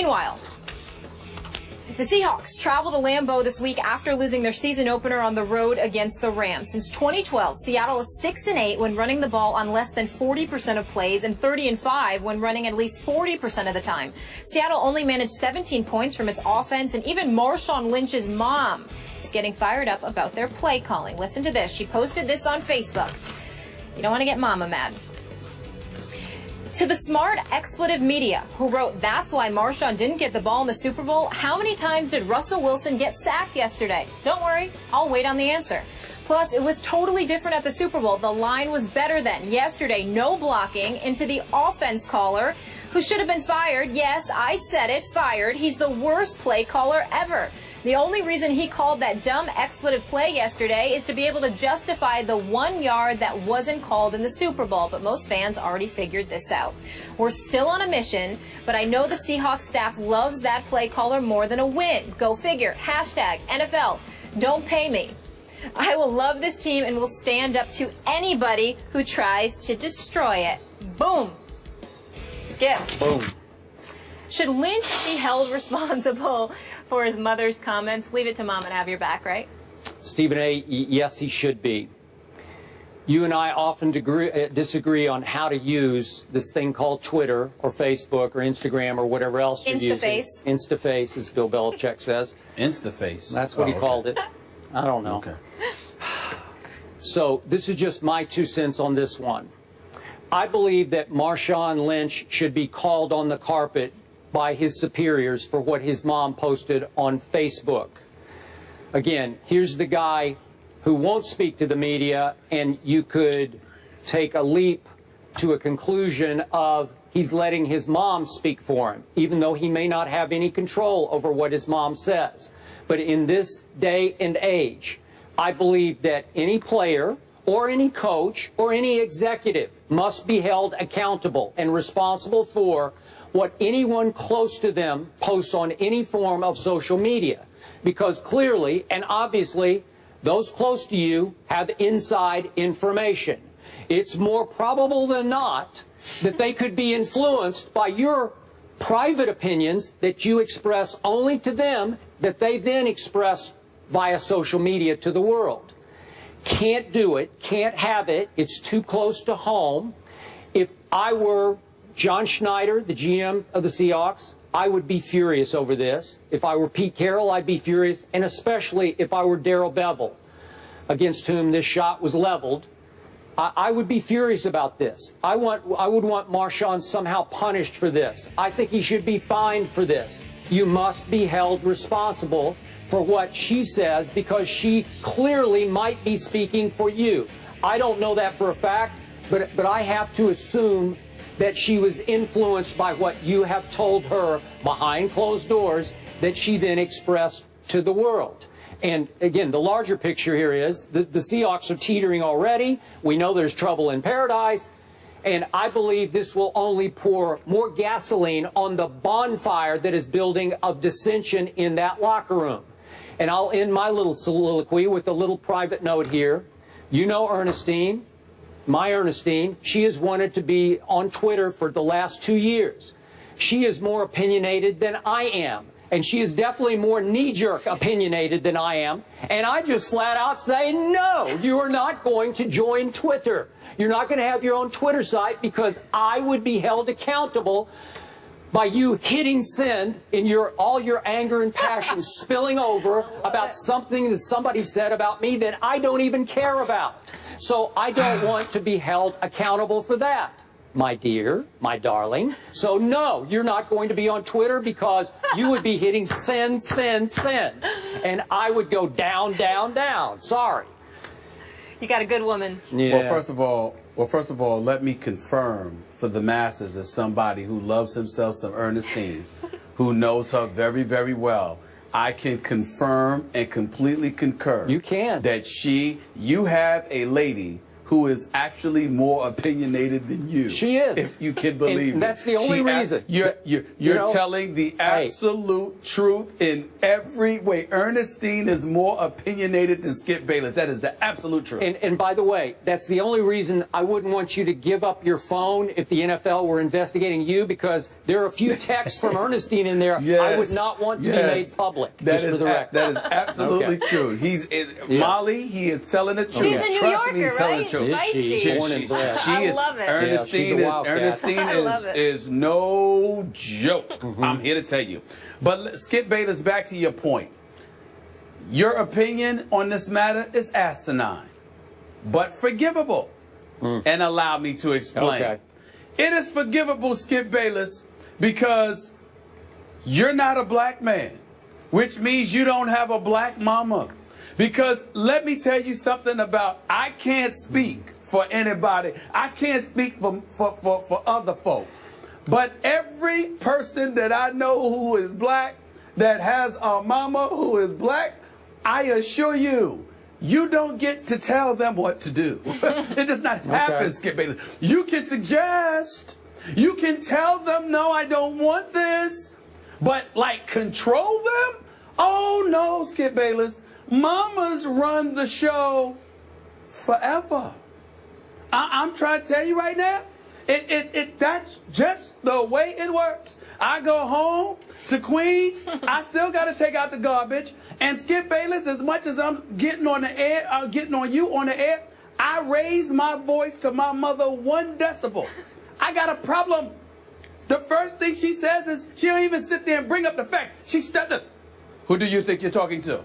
Meanwhile, the Seahawks travel to Lambeau this week after losing their season opener on the road against the Rams. Since 2012, Seattle is 6-8 when running the ball on less than 40% of plays and 30-5 when running at least 40% of the time. Seattle only managed 17 points from its offense, and even Marshawn Lynch's mom is getting fired up about their play calling. Listen to this. She posted this on Facebook. You don't want to get mama mad. To the smart expletive media who wrote, "That's why Marshawn didn't get the ball in the Super Bowl," how many times did Russell Wilson get sacked yesterday? Don't worry, I'll wait on the answer. Plus, it was totally different at the Super Bowl. The line was better then. Yesterday, no blocking into the offense caller, who should have been fired. Yes, I said it, fired. He's the worst play caller ever. The only reason he called that dumb expletive play yesterday is to be able to justify the 1 yard that wasn't called in the Super Bowl. But most fans already figured this out. We're still on a mission, but I know the Seahawks staff loves that play caller more than a win. Go figure. Hashtag NFL. Don't pay me. I will love this team and will stand up to anybody who tries to destroy it. Boom. Skip. Boom. Should Lynch be held responsible for his mother's comments? Leave it to Mom and have your back, right? Stephen A., yes, he should be. You and I often disagree on how to use this thing called Twitter or Facebook or Instagram or whatever else you're using. Instaface. Instaface, as Bill Belichick says. Instaface. That's what he called it. I don't know. Okay. So this is just my 2 cents on this one. I believe that Marshawn Lynch should be called on the carpet by his superiors for what his mom posted on Facebook. Again, here's the guy who won't speak to the media, and you could take a leap to a conclusion of he's letting his mom speak for him, even though he may not have any control over what his mom says. But in this day and age, I believe that any player or any coach or any executive must be held accountable and responsible for what anyone close to them posts on any form of social media. Because clearly and obviously, those close to you have inside information. It's more probable than not that they could be influenced by your private opinions that you express only to them, that they then express via social media to the world. Can't do it, can't have it, it's too close to home. If I were John Schneider, the GM of the Seahawks, I would be furious over this. If I were Pete Carroll, I'd be furious, and especially if I were Darrell Bevell, against whom this shot was leveled, I would be furious about this. I would want Marshawn somehow punished for this. I think he should be fined for this. You must be held responsible for what she says, because she clearly might be speaking for you. I don't know that for a fact, but I have to assume that she was influenced by what you have told her behind closed doors that she then expressed to the world. And again, the larger picture here is the Seahawks are teetering already. We know there's trouble in paradise. And I believe this will only pour more gasoline on the bonfire that is building of dissension in that locker room. And I'll end my little soliloquy with a little private note here. You know Ernestine, my Ernestine, she has wanted to be on Twitter for the last 2 years. She is more opinionated than I am. And she is definitely more knee-jerk opinionated than I am. And I just flat out say, no, you are not going to join Twitter. You're not going to have your own Twitter site, because I would be held accountable by you hitting send in all your anger and passion spilling over about something that somebody said about me that I don't even care about. So I don't want to be held accountable for that, my dear, my darling. So no, you're not going to be on Twitter, because you would be hitting send, send, send. And I would go down, down, down. Sorry. You got a good woman. Yeah. Well, first of all, let me confirm for the masses, as somebody who loves himself some Ernestine, who knows her very, very well, I can confirm and completely concur. You can. That you have a lady who is actually more opinionated than you. She is. If you can believe and that's the only reason. You're telling the absolute truth in every way. Ernestine is more opinionated than Skip Bayless. That is the absolute truth. And by the way, that's the only reason I wouldn't want you to give up your phone if the NFL were investigating you, because there are a few texts from Ernestine in there I would not want to be made public. That is absolutely true. He's Molly. He is telling the truth. She's a New Trust Yorker, me, right? telling the truth. Born and bred. I love it. Ernestine is no joke. I'm here to tell you. But Skip Bayless, back to your point. Your opinion on this matter is asinine, but forgivable. And allow me to explain. Okay. It is forgivable, Skip Bayless, because you're not a black man, which means you don't have a black mama. Because let me tell you something about, I can't speak for anybody. I can't speak for other folks. But every person that I know who is black, that has a mama who is black, I assure you, you don't get to tell them what to do. It does not happen, Skip Bayless. You can suggest, you can tell them, no, I don't want this, but like control them? Oh no, Skip Bayless. Mamas run the show forever. I'm trying to tell you right now, that's just the way it works. I go home to Queens, I still got to take out the garbage. And Skip Bayless, as much as I'm getting on the air, getting on you on the air, I raise my voice to my mother 1 decibel. I got a problem. The first thing she says is, she don't even sit there and bring up the facts. She steps up. Who do you think you're talking to?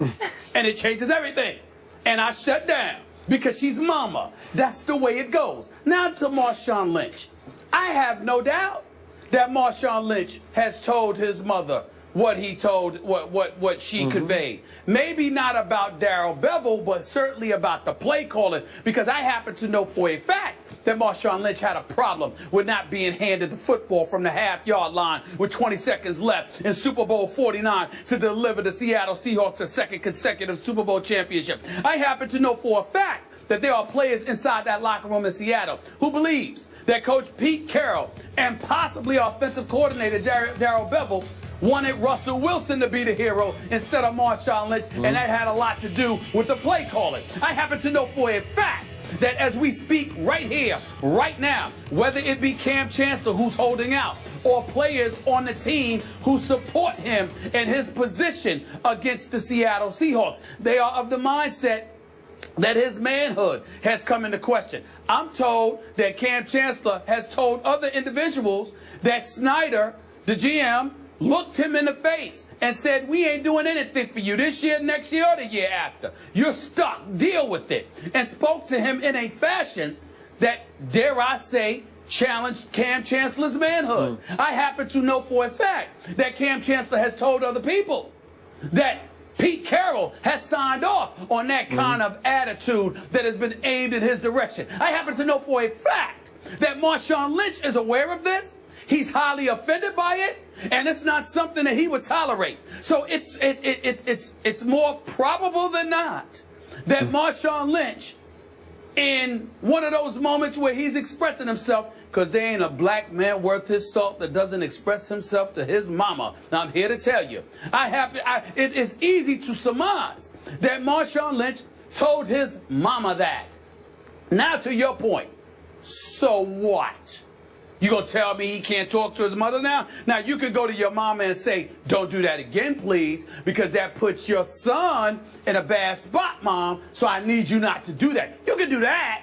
And it changes everything. And I shut down because she's mama. That's the way it goes. Now to Marshawn Lynch. I have no doubt that Marshawn Lynch has told his mother what he told, what she conveyed. Maybe not about Darrell Bevel, but certainly about the play calling, because I happen to know for a fact that Marshawn Lynch had a problem with not being handed the football from the half-yard line with 20 seconds left in Super Bowl 49 to deliver the Seattle Seahawks a second consecutive Super Bowl championship. I happen to know for a fact that there are players inside that locker room in Seattle who believes that Coach Pete Carroll and possibly offensive coordinator Darrell Bevel wanted Russell Wilson to be the hero instead of Marshawn Lynch, and that had a lot to do with the play calling. I happen to know for a fact that as we speak right here, right now, whether it be Cam Chancellor who's holding out or players on the team who support him and his position against the Seattle Seahawks, they are of the mindset that his manhood has come into question. I'm told that Cam Chancellor has told other individuals that Snyder, the GM, looked him in the face and said, we ain't doing anything for you this year, next year, or the year after. You're stuck. Deal with it. And spoke to him in a fashion that, dare I say, challenged Cam Chancellor's manhood. I happen to know for a fact that Cam Chancellor has told other people that Pete Carroll has signed off on that kind of attitude that has been aimed in his direction. I happen to know for a fact that Marshawn Lynch is aware of this. He's highly offended by it, and it's not something that he would tolerate. So it's more probable than not that Marshawn Lynch, in one of those moments where he's expressing himself, because there ain't a black man worth his salt that doesn't express himself to his mama. Now, I'm here to tell you, it is easy to surmise that Marshawn Lynch told his mama that. Now, to your point, so what? You gonna tell me he can't talk to his mother now? Now, you could go to your mama and say, don't do that again, please, because that puts your son in a bad spot, Mom, so I need you not to do that. You can do that.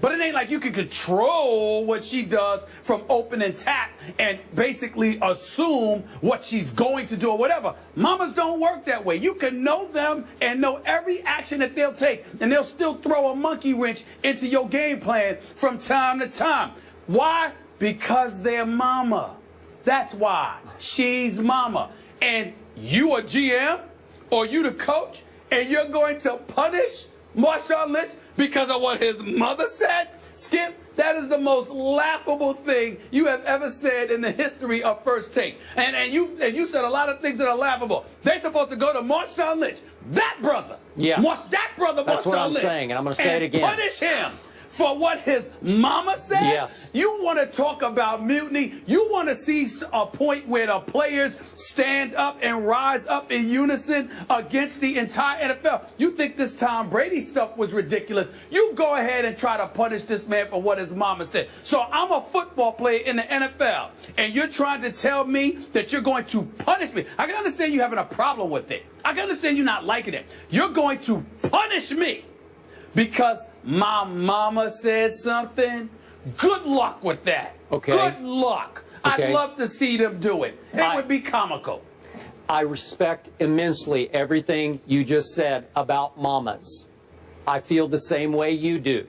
But it ain't like you can control what she does from open and tap and basically assume what she's going to do or whatever. Mamas don't work that way. You can know them and know every action that they'll take, and they'll still throw a monkey wrench into your game plan from time to time. Why? Because they're mama. That's why. She's mama. And you a GM or you the coach, and you're going to punish Marshawn Lynch because of what his mother said? Skip, that is the most laughable thing you have ever said in the history of First Take. And you said a lot of things that are laughable. They're supposed to go to Marshawn Lynch, that brother. Yes. That brother, That's Marshawn what I'm Lynch, saying, and I'm going to say it again. Punish him for what his mama said? Yes. You want to talk about mutiny? You want to see a point where the players stand up and rise up in unison against the entire NFL? You think this Tom Brady stuff was ridiculous? You go ahead and try to punish this man for what his mama said. So I'm a football player in the NFL, and you're trying to tell me that you're going to punish me. I can understand you having a problem with it. I can understand you not liking it. You're going to punish me because my mama said something? Good luck with that. Okay. Good luck. Okay. I'd love to see them do it. It would be comical. I respect immensely everything you just said about mamas. I feel the same way you do.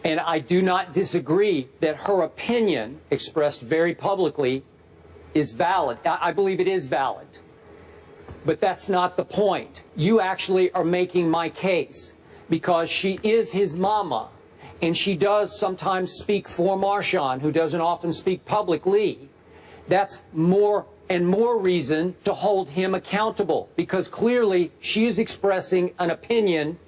And I do not disagree that her opinion, expressed very publicly, is valid. I believe it is valid. But that's not the point. You actually are making my case because she is his mama, and she does sometimes speak for Marshawn, who doesn't often speak publicly. That's more and more reason to hold him accountable, because clearly she is expressing an opinion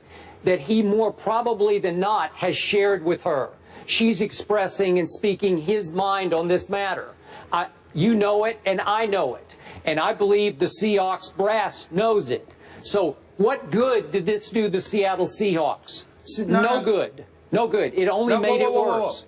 that he more probably than not has shared with her. She's expressing and speaking his mind on this matter. You know it, and I know it. And I believe the Seahawks brass knows it. So what good did this do the Seattle Seahawks? No good. No good. It only made it worse.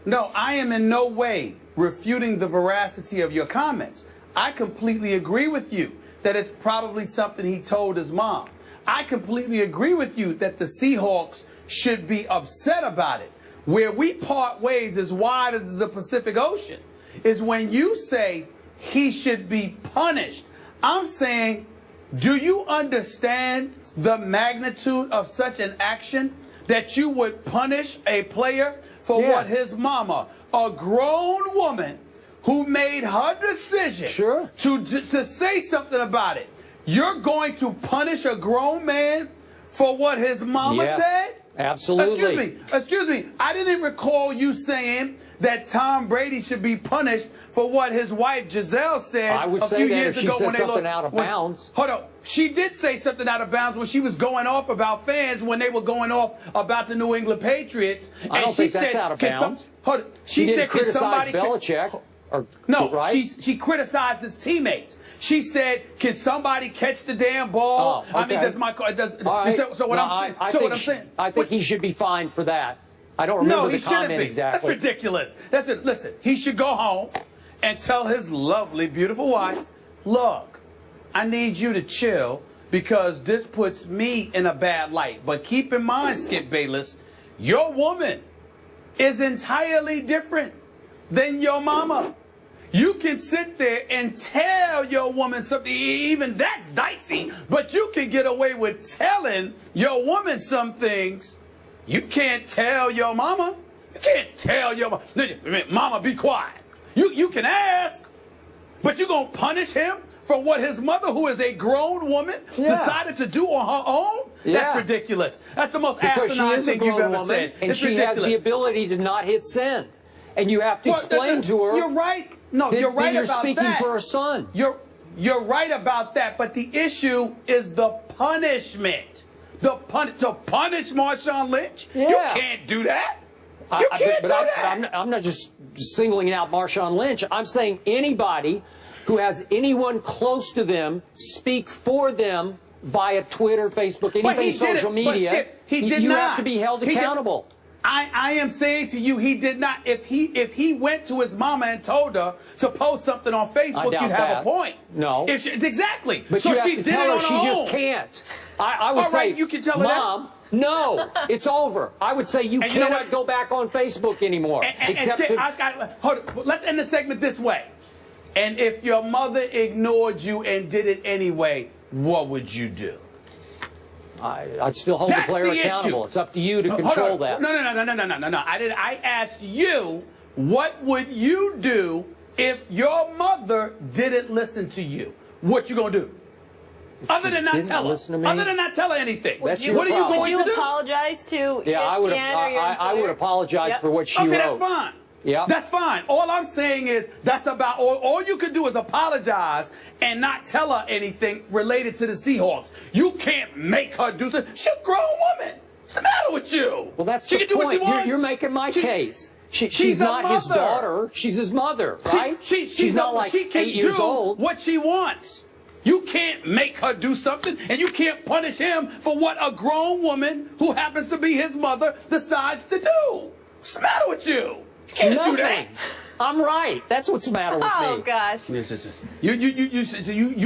No, I am in no way refuting the veracity of your comments. I completely agree with you that it's probably something he told his mom. I completely agree with you that the Seahawks should be upset about it. Where we part ways as wide as the Pacific Ocean is when you say he should be punished. I'm saying, do you understand the magnitude of such an action that you would punish a player for what his mama, a grown woman who made her decision to say something about it? You're going to punish a grown man for what his mama said? Absolutely. Excuse me. I didn't recall you saying that Tom Brady should be punished for what his wife Giselle said I would a say few that years if she ago said when they something lost. out of bounds. Hold on. She did say something out of bounds when she was going off about fans when they were going off about the New England Patriots. I don't think that's out of bounds. She didn't said, criticize Belichick. No, right? she criticized his teammates. She said, "Can somebody catch the damn ball?" Oh, okay. I mean, that's my. So what I'm saying. I think he should be fined for that. I don't remember the comment exactly. That's ridiculous. That's it. Listen, he should go home and tell his lovely, beautiful wife, "Look, I need you to chill because this puts me in a bad light. But keep in mind, Skip Bayless, your woman is entirely different than your mama. You can sit there and tell your woman something, even that's dicey, but you can get away with telling your woman some things. You can't tell your mama. You can't tell your mama, mama, be quiet. You can ask, but you're going to punish him for what his mother, who is a grown woman, decided to do on her own? That's ridiculous. That's the most asinine thing you've ever said. And it's she ridiculous. has the ability to not hit send. And you have to explain to her. You're right. No, you're right you're about speaking that. for her son. You're right about that. But the issue is the punishment. To punish Marshawn Lynch? You can't do that. You can't do that. I'm not just singling out Marshawn Lynch. I'm saying anybody who has anyone close to them speak for them via Twitter, Facebook, anything social media. You have to be held accountable. I am saying to you, he did not. If he went to his mama and told her to post something on Facebook, you'd have a point. No. Exactly. But so you have she to did tell it her on she her just own. can't. I would say, you can tell her Mom, no, it's over. I would say you cannot go back on Facebook anymore. Let's end the segment this way. And if your mother ignored you and did it anyway, what would you do? I'd still hold the player accountable. It's up to you to control that. No. I asked you, what would you do if your mother didn't listen to you? What you gonna do? Other than not tell her. Other than not tell her anything. What are you going to do? Would you apologize to Espn I would apologize for what she wrote. Okay, that's fine. Yeah. That's fine. All I'm saying is that's about all you could do is apologize and not tell her anything related to the Seahawks. You can't make her do something. She's a grown woman. What's the matter with you? Well, that's she the can do point. what she wants. You're making my case. She's She's a not his mother. daughter. She's his mother, right? She's not like she can 8 years do old. what she wants. You can't make her do something, and you can't punish him for what a grown woman who happens to be his mother decides to do. What's the matter with you? You can't do that. I'm right. That's what's the matter with me. Oh gosh. You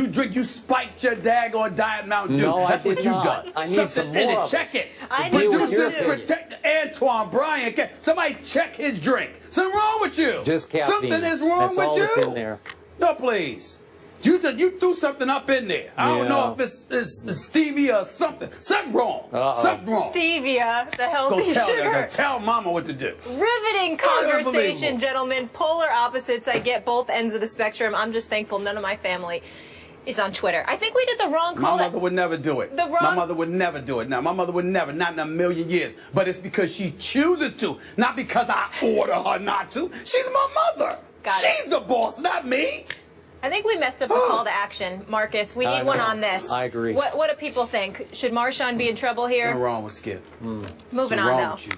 drink, you spiked your daggone Diet Mountain Dew. No, That's I what did you not. done. I need Something some in more it. of Check it. I The need producers some too. protect Antoine Bryan. Somebody check his drink. Something wrong with you? Just caffeine. Something is wrong That's with all you. that's in there. No, please. You threw something up in there. I don't know if it's stevia or something. Something wrong. Something wrong. Stevia, the healthy sugar. Tell Mama what to do. Riveting conversation, Unbelievable. gentlemen. Polar opposites. I get both ends of the spectrum. I'm just thankful none of my family is on Twitter. I think we did the wrong call. My mother would never do it. My mother would never do it. Now, my mother would never, not in a million years. But it's because she chooses to, not because I order her not to. She's my mother. Got it. She's the boss, not me. I think we messed up the call to action, Marcus. We need one on this. I agree. What do people think? Should Marshawn be in trouble here? What's wrong with Skip? Moving on, though.